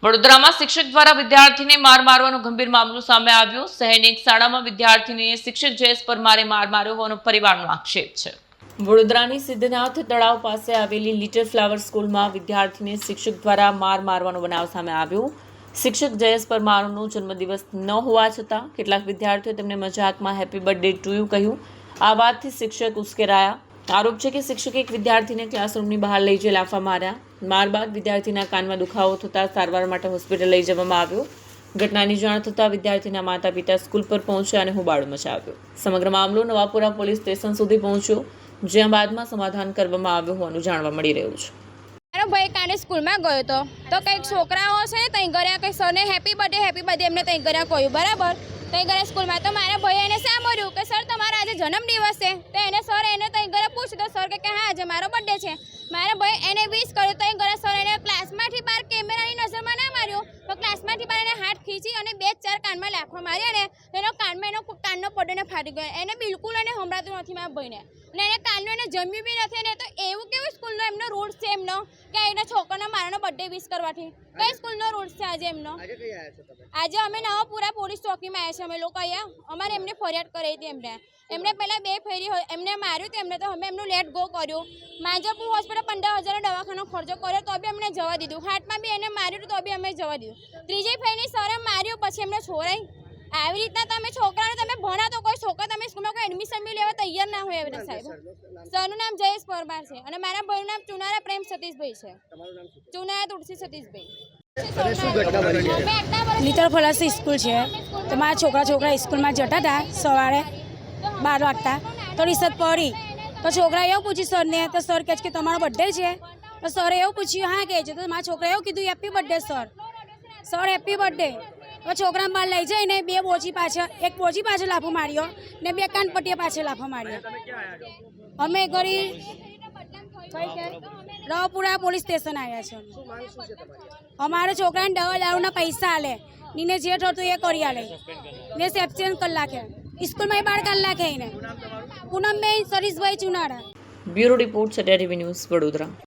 વડોદરામાં શિક્ષક દ્વારા વિદ્યાર્થીને માર મારવાનો ગંભીર મામલો સામે આવ્યો। શહેરની એક શાળામાં વિદ્યાર્થીને શિક્ષક જયેશ પરમારે માર માર્યો હોવાનો પરિવારનો આક્ષેપ છે। વડોદરાની સિદ્ધનાથ તળાવ પાસે આવેલી લિટલ ફ્લાવર સ્કૂલમાં વિદ્યાર્થીને શિક્ષક દ્વારા માર મારવાનો બનાવ સામે આવ્યો। શિક્ષક જયેશ પરમારનો જન્મદિવસ ન હોવા છતાં કેટલાક વિદ્યાર્થીઓએ તેમને મજાકમાં હેપી બર્થડે ટુ યુ કહ્યું। આ વાતથી શિક્ષક ઉશ્કેરાયા। આરોપ છે કે શિક્ષકે એક વિદ્યાર્થીને ક્લાસરૂમની બહાર લઈ જઈ લાફા માર્યા। માર બાદ વિદ્યાર્થીના કાનમાં દુખાવો થતાં સારવાર માટે હોસ્પિટલ લઈ જવામાં આવ્યો। ઘટનાની જાણ થતાં વિદ્યાર્થીના માતા પિતા સ્કૂલ પર પહોંચ્યા અને હોબાળો મચાવ્યો। સમગ્ર મામલો નવાપુરા પોલીસ સ્ટેશન સુધી પહોંચ્યો, જ્યાં બાદમાં સમાધાન કરવામાં આવ્યું હોવાનું જાણવા મળી રહ્યું છે। મારો ભાઈ કાલે સ્કૂલમાં ગયો તો કંઈક છોકરાઓ છે ને ત્યાં ગયા કંઈક સરને હેપી બર્થડે એમને ત્યાં ગયા કહ્યું, બરાબર। ત્યાં ગયા સ્કૂલમાં તો મારા ભાઈ એને સાંભળ્યું કે સર તમારા આજે જન્મદિવસ છે, તો એને સર એને ત્યાં ગયા પૂછ્યું તો સર કે હા આજે મારો બર્થડે છે। મારા ભાઈ એને વિશ કર્યું, ત્યાં ગયા સર એને ક્લાસમાંથી બહાર કેમેરાની નજરમાં ના માર્યો, તો ક્લાસમાંથી બહાર એને હાથ ખીચી અને 2-4 કાનમાં લાફો માર્યા ને એનો કાનનો પડ્યો ફાટી ગયો। એને બિલકુલ એને સંભળાતું નથી મારા ભાઈને, અને એને કાનનું એને જમ્યું બી નથી। ને તો એવું કેવું સ્કૂલનો એમનો રૂલ્સ છે એમનો કે એના છોકરાનો મારાનો બર્થડે વિશ કરવાથી કઈ સ્કૂલનો રૂલ્સ છે આજે એમનો? આજે અમે નવાપુરા પોલીસ ચોકીમાં આવ્યા છે અમે લોકો અહીંયા। અમારે એમને ફરિયાદ કરી હતી એમને પહેલાં 2 ફેરી એમને માર્યું હતું એમને, તો અમે એમનું લેટ ગો કર્યું। માંજરપુર હોસ્પિટલ 15,000 દવાખાનો ખર્ચો કર્યો તો બી અમને જવા દીધું। હાથમાં બી એને માર્યું તો બી અમે જવા દીધું। ત્રીજી ફેરી સરે માર્યું પછી એમને છોડાય। આવી રીતના તમે છોકરાને તમે ભણાતો કોઈ છોકરા તમે સ્કૂલમાં કોઈ એડમિશન બી લેવા તૈયાર ના હોય એવડા સાહેબ। સરનું નામ જયેશ પરમાર છે અને મારા ભાઈનું નામ ચુનારા પ્રેમ સતીશભાઈ છે, ચુનારા તુલસી સતીશભાઈ। લિટલ ફ્લાવર સ્કૂલ છે, તો મારા છોકરા સ્કૂલમાં જતા હતા સવારે 12 વાગતા, તો રિસર્ચ પડી તો છોકરા એવું પૂછ્યું સરને, તો સર કહે છે કે તમારો બર્થડે છે? તો સરે એવું પૂછ્યું હા કહે છે, તો મારા છોકરા એવું કીધું happy birthday sir happy birthday. તો છોકરા બહાર લઈ જઈને એક બોજી પાછળ લાફો માર્યો ને 2 કાનપટ્ટીએ પાછળ લાફો માર્યો। અમે ઘડી નવાપુરા પોલીસ સ્ટેશન આવ્યા છે। અમારા છોકરાને દવા દારૂના પૈસા આલે નીને જે થતું એ કરી આલે ને સસ્પેન્ડ કરી નાખે, સ્કૂલમાં બહાર કાઢી નાખે એને। Poonamben Sarishbhai Chunara. Bureau report, Satya TV news, Vadodara.